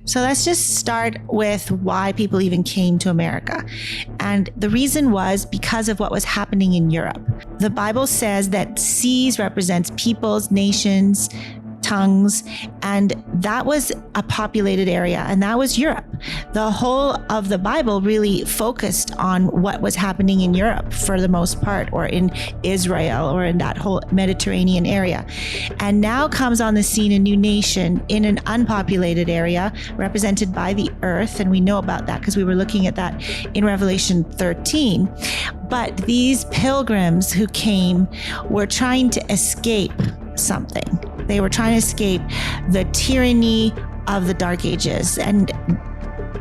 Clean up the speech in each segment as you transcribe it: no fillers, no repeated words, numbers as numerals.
So let's just start with why people even came to America. And the reason was because of what was happening in Europe. The Bible says that seas represents peoples, nations, tongues, and that was a populated area, and that was Europe. The whole of the Bible really focused on what was happening in Europe for the most part, or in Israel, or in that whole Mediterranean area. And now comes on the scene a new nation in an unpopulated area represented by the earth, and we know about that because we were looking at that in Revelation 13. But these pilgrims who came were trying to escape something. They were trying to escape the tyranny of the Dark Ages. And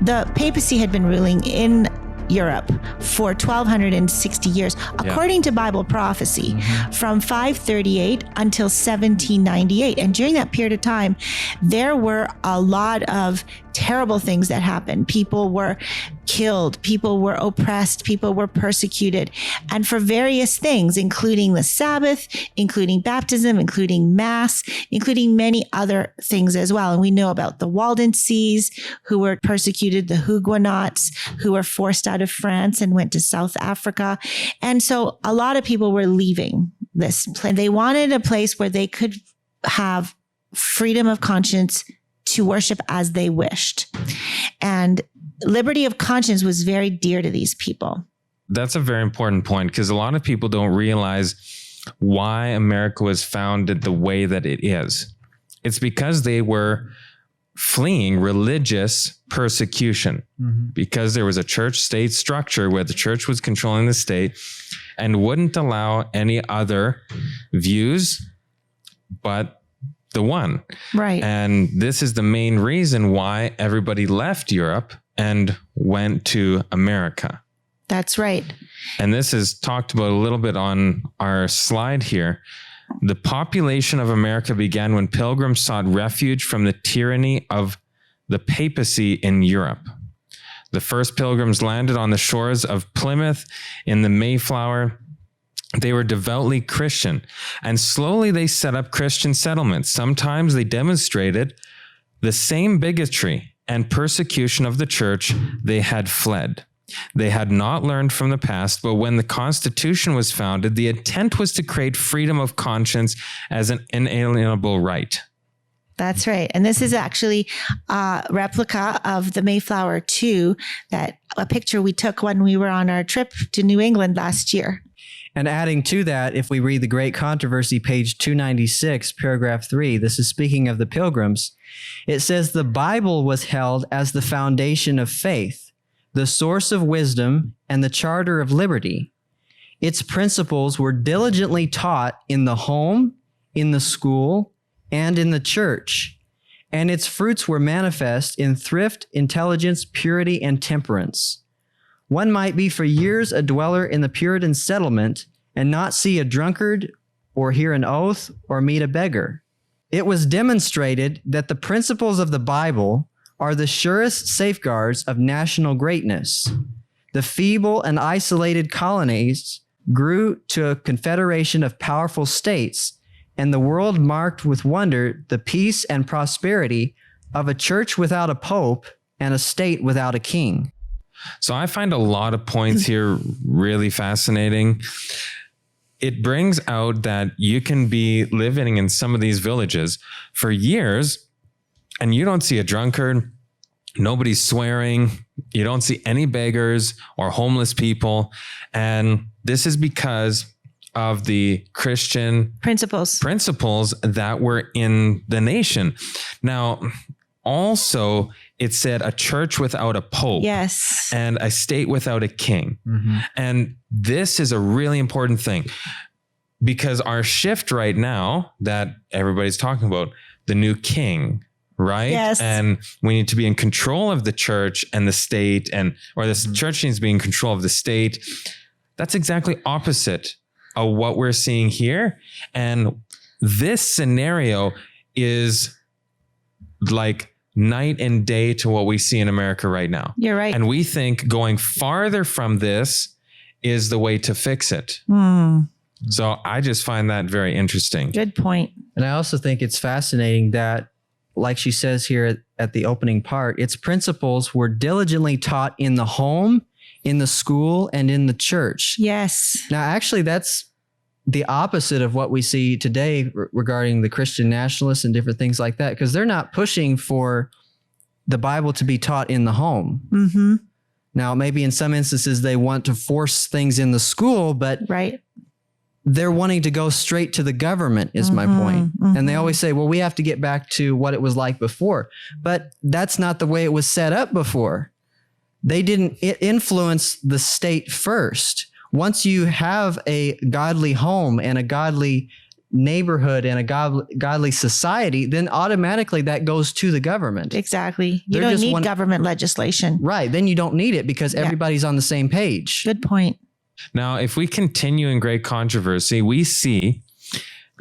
the papacy had been ruling in Europe for 1260 years, according to Bible prophecy, from 538 until 1798. And during that period of time, there were a lot of terrible things that happened. People were killed, people were oppressed, people were persecuted, and for various things, including the Sabbath, including baptism, including Mass, including many other things as well. And we know about the Waldenses who were persecuted, the Huguenots who were forced out of France and went to South Africa. And so a lot of people were leaving this place. They wanted a place where they could have freedom of conscience to worship as they wished. And liberty of conscience was very dear to these people. That's a very important point, because a lot of people don't realize why America was founded the way that it is. It's because they were fleeing religious persecution, because there was a church-state structure where the church was controlling the state and wouldn't allow any other views but the one. Right. And this is the main reason why everybody left Europe and went to America. That's right. And this is talked about a little bit on our slide here. The population of America began when pilgrims sought refuge from the tyranny of the papacy in Europe. The first pilgrims landed on the shores of Plymouth in the Mayflower. They were devoutly Christian, and slowly they set up Christian settlements. Sometimes they demonstrated the same bigotry and persecution of the church they had fled. They had not learned from the past, but when the Constitution was founded, the intent was to create freedom of conscience as an inalienable right. That's right. And this is actually a replica of the Mayflower 2, a picture we took when we were on our trip to New England last year. And adding to that, if we read the Great Controversy, page 296, paragraph 3, this is speaking of the pilgrims. It says, the Bible was held as the foundation of faith, the source of wisdom, and the charter of liberty. Its principles were diligently taught in the home, in the school, and in the church, and its fruits were manifest in thrift, intelligence, purity, and temperance. One might be for years a dweller in the Puritan settlement and not see a drunkard or hear an oath or meet a beggar. It was demonstrated that the principles of the Bible are the surest safeguards of national greatness. The feeble and isolated colonies grew to a confederation of powerful states, and the world marked with wonder the peace and prosperity of a church without a pope and a state without a king. So I find a lot of points here really fascinating. It brings out that you can be living in some of these villages for years and you don't see a drunkard, nobody's swearing, you don't see any beggars or homeless people. And this is because of the Christian principles that were in the nation. Now, also, it said a church without a pope. Yes. And a state without a king. And this is a really important thing, because our shift right now that everybody's talking about, the new king, right? Yes. And we need to be in control of the church and the state, or the church needs to be in control of the state. That's exactly opposite of what we're seeing here. And this scenario is like night and day to what we see in America right now. You're right. And we think going farther from this is the way to fix it. So I just find that very interesting. Good point. And I also think it's fascinating that like she says here at the opening part, its principles were diligently taught in the home, in the school, and in the church. Yes. Now, actually, that's the opposite of what we see today regarding the Christian nationalists and different things like that, because they're not pushing for the Bible to be taught in the home. Mm-hmm. Now, maybe in some instances they want to force things in the school, but Right. they're wanting to go straight to the government is my point. And they always say, well, we have to get back to what it was like before. But that's not the way it was set up before. They didn't influence the state first. Once you have a godly home and a godly neighborhood and a godly society, then automatically that goes to the government. Exactly. You They're don't just need government legislation. Right. Then you don't need it because everybody's on the same page. Good point. Now, if we continue in great controversy, we see,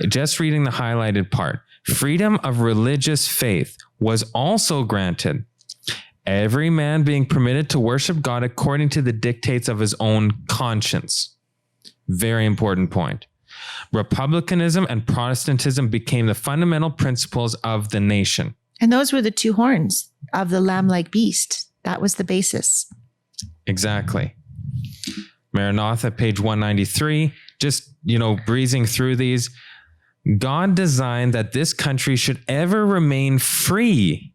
just reading the highlighted part, freedom of religious faith was also granted, every man being permitted to worship God according to the dictates of his own conscience. Very important point. Republicanism and Protestantism became the fundamental principles of the nation. And those were the two horns of the lamb-like beast. That was the basis. Exactly. Maranatha, page 193, just, breezing through these. God designed that this country should ever remain free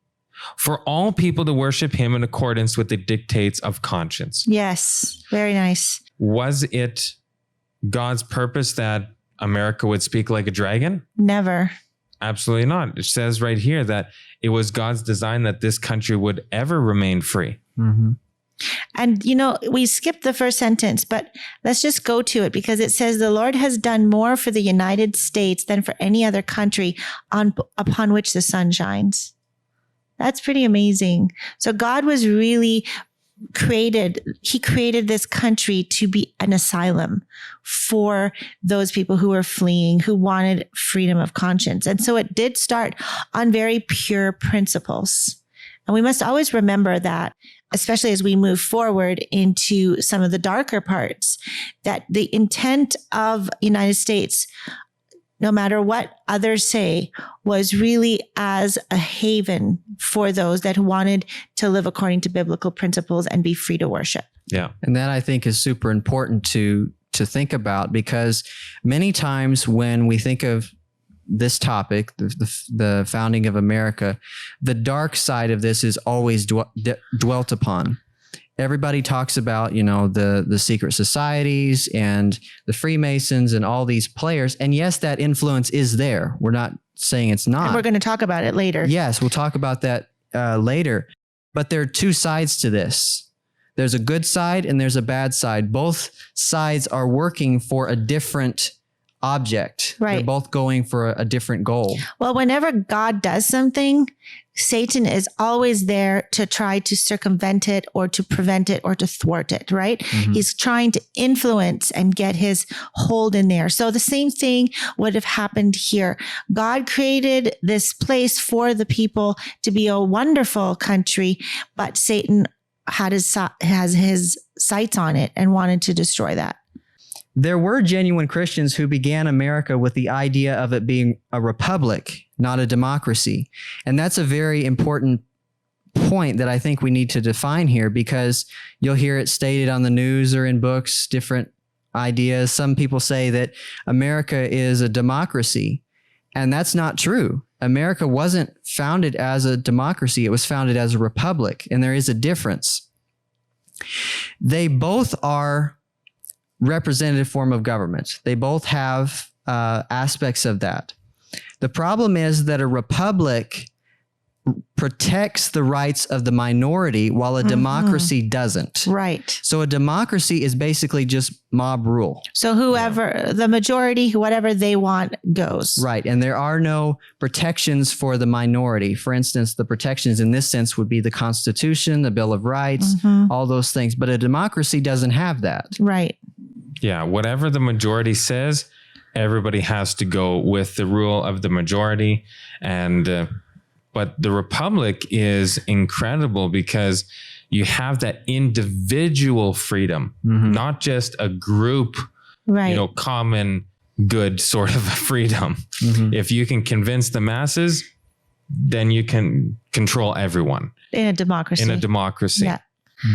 for all people to worship him in accordance with the dictates of conscience. Yes. Very nice. Was it God's purpose that America would speak like a dragon? Never. Absolutely not. It says right here that it was God's design that this country would ever remain free. Mm-hmm. And, we skipped the first sentence, but let's just go to it because it says the Lord has done more for the United States than for any other country upon which the sun shines. That's pretty amazing. So God was really he created this country to be an asylum for those people who were fleeing, who wanted freedom of conscience. And so it did start on very pure principles. And we must always remember that, especially as we move forward into some of the darker parts, that the intent of the United States, no matter what others say, was really as a haven for those that wanted to live according to biblical principles and be free to worship. Yeah. And that I think is super important to think about, because many times when we think of this topic, the founding of America, the dark side of this is always dwelt upon. Everybody talks about, the secret societies and the Freemasons and all these players. And yes, that influence is there. We're not saying it's not. And we're going to talk about it later. Yes, we'll talk about that later. But there are two sides to this. There's a good side and there's a bad side. Both sides are working for a different object. Right. They're both going for a different goal. Well, whenever God does something, Satan is always there to try to circumvent it or to prevent it or to thwart it, right? Mm-hmm. He's trying to influence and get his hold in there. So the same thing would have happened here. God created this place for the people to be a wonderful country, but Satan has his sights on it and wanted to destroy that. There were genuine Christians who began America with the idea of it being a republic, not a democracy. And that's a very important point that I think we need to define here, because you'll hear it stated on the news or in books, different ideas. Some people say that America is a democracy, and that's not true. America wasn't founded as a democracy. It was founded as a republic, and there is a difference. They both are representative form of government. They both have aspects of that. The problem is that a republic protects the rights of the minority while a democracy doesn't. Right. So a democracy is basically just mob rule. So whoever, the majority, whatever they want goes. Right. And there are no protections for the minority. For instance, the protections in this sense would be the Constitution, the Bill of Rights, all those things. But a democracy doesn't have that. Right. Yeah. Whatever the majority says, everybody has to go with the rule of the majority. And but the republic is incredible because you have that individual freedom, not just a group, common good sort of freedom. If you can convince the masses, then you can control everyone In a democracy. Yeah.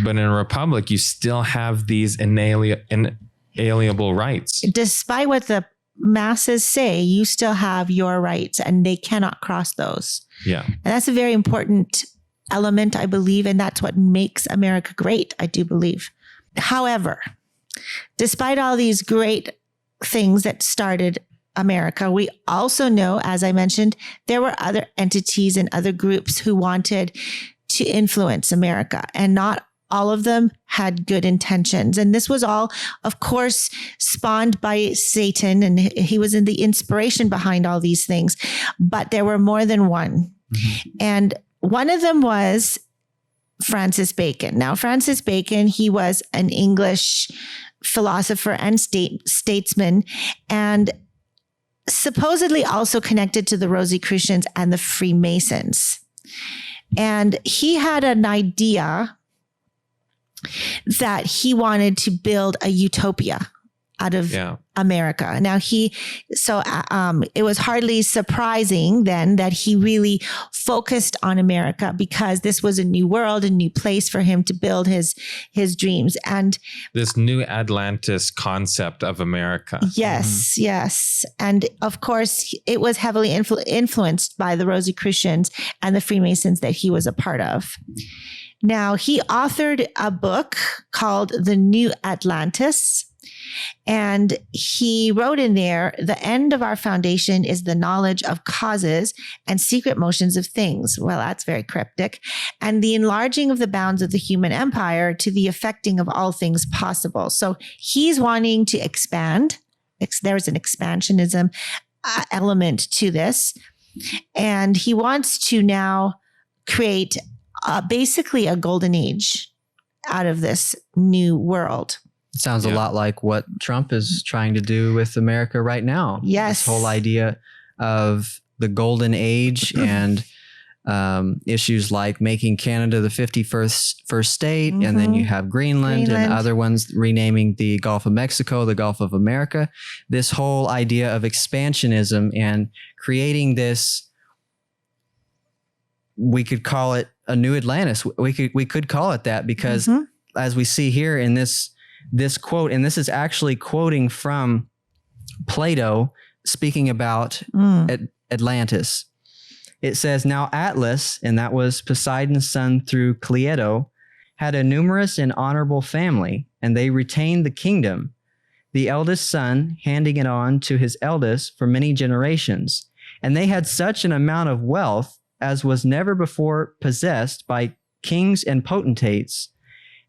But in a republic, you still have these inalienable rights. Despite what the masses say, you still have your rights and they cannot cross those. Yeah. And that's a very important element, I believe. And that's what makes America great, I do believe. However, despite all these great things that started America, we also know, as I mentioned, there were other entities and other groups who wanted to influence America, and not all of them had good intentions. And this was all, of course, spawned by Satan, and he was in the inspiration behind all these things. But there were more than one. Mm-hmm. And one of them was Francis Bacon. Now, Francis Bacon, he was an English philosopher and statesman, and supposedly also connected to the Rosicrucians and the Freemasons. And he had an idea that he wanted to build a utopia out of America. Now it was hardly surprising then that he really focused on America, because this was a new world, a new place for him to build his dreams. And this new Atlantis concept of America. Yes, yes. And of course, it was heavily influenced by the Rosicrucians and the Freemasons that he was a part of. Now, he authored a book called The New Atlantis. And he wrote in there, the end of our foundation is the knowledge of causes and secret motions of things. Well, that's very cryptic. And the enlarging of the bounds of the human empire to the affecting of all things possible. So he's wanting to expand. There's an expansionism element to this. And he wants to now create basically a golden age out of this new world. Sounds a lot like what Trump is trying to do with America right now. Yes. This whole idea of the golden age and issues like making Canada the 51st state. Mm-hmm. And then you have Greenland and other ones renaming the Gulf of Mexico, the Gulf of America. This whole idea of expansionism and creating this, we could call it a new Atlantis. We could call it that, because as we see here in this quote, and this is actually quoting from Plato speaking about Atlantis. It says, now Atlas, and that was Poseidon's son through Cleito, had a numerous and honorable family, and they retained the kingdom, the eldest son handing it on to his eldest for many generations. And they had such an amount of wealth as was never before possessed by kings and potentates,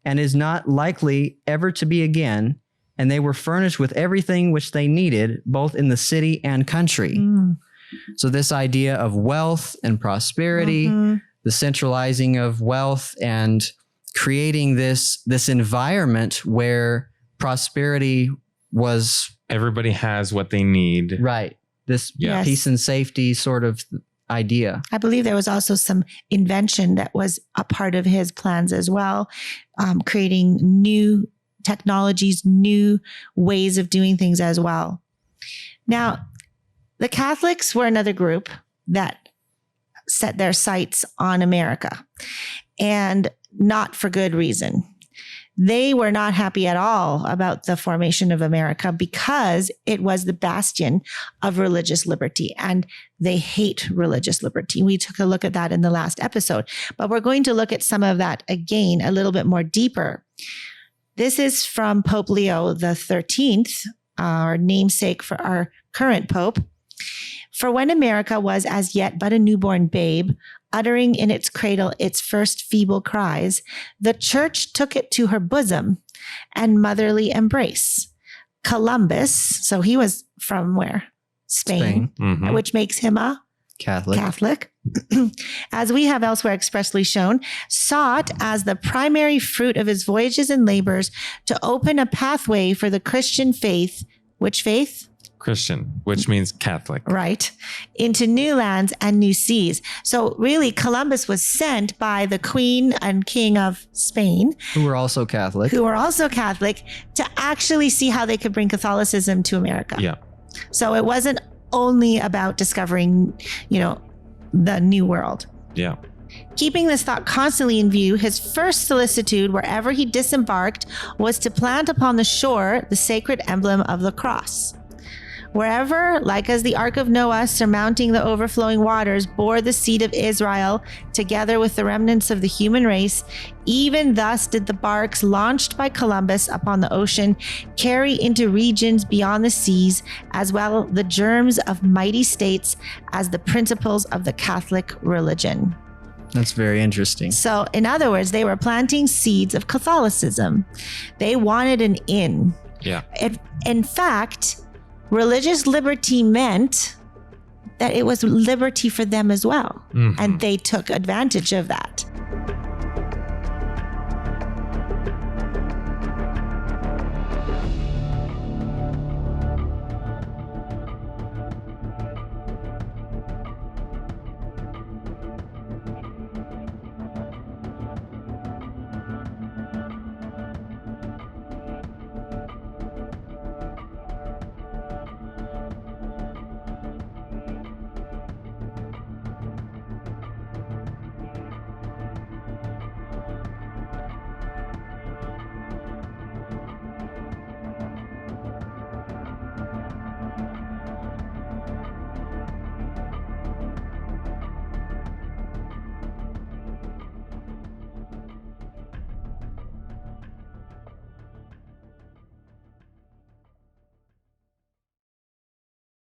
and is not likely ever to be again. And they were furnished with everything which they needed, both in the city and country. So this idea of wealth and prosperity, the centralizing of wealth, and creating this environment where prosperity was... Everybody has what they need. Right. This peace and safety sort of idea. I believe there was also some invention that was a part of his plans as well, creating new technologies, new ways of doing things as well. Now, the Catholics were another group that set their sights on America, and not for good reason. They were not happy at all about the formation of America, because it was the bastion of religious liberty, and they hate religious liberty. We took a look at that in the last episode, but we're going to look at some of that again a little bit more deeper. This is from Pope Leo the 13th, our namesake for our current Pope. For when America was as yet but a newborn babe, uttering in its cradle its first feeble cries, the church took it to her bosom and motherly embrace. Columbus, so he was from where? Spain. Which makes him a Catholic. As we have elsewhere expressly shown, sought as the primary fruit of his voyages and labors to open a pathway for the Christian faith. Which faith? Christian, which means Catholic. Right. Into new lands and new seas. So really, Columbus was sent by the Queen and King of Spain, who were also Catholic, to actually see how they could bring Catholicism to America. Yeah. So it wasn't only about discovering, the New World. Yeah. Keeping this thought constantly in view, his first solicitude wherever he disembarked was to plant upon the shore the sacred emblem of the cross. Wherever, like as the Ark of Noah surmounting the overflowing waters, bore the seed of Israel together with the remnants of the human race, even thus did the barks launched by Columbus upon the ocean carry into regions beyond the seas, as well the germs of mighty states as the principles of the Catholic religion. That's very interesting. So, in other words, they were planting seeds of Catholicism. They wanted an in. Yeah. In fact, religious liberty meant that it was liberty for them as well. Mhm. And they took advantage of that.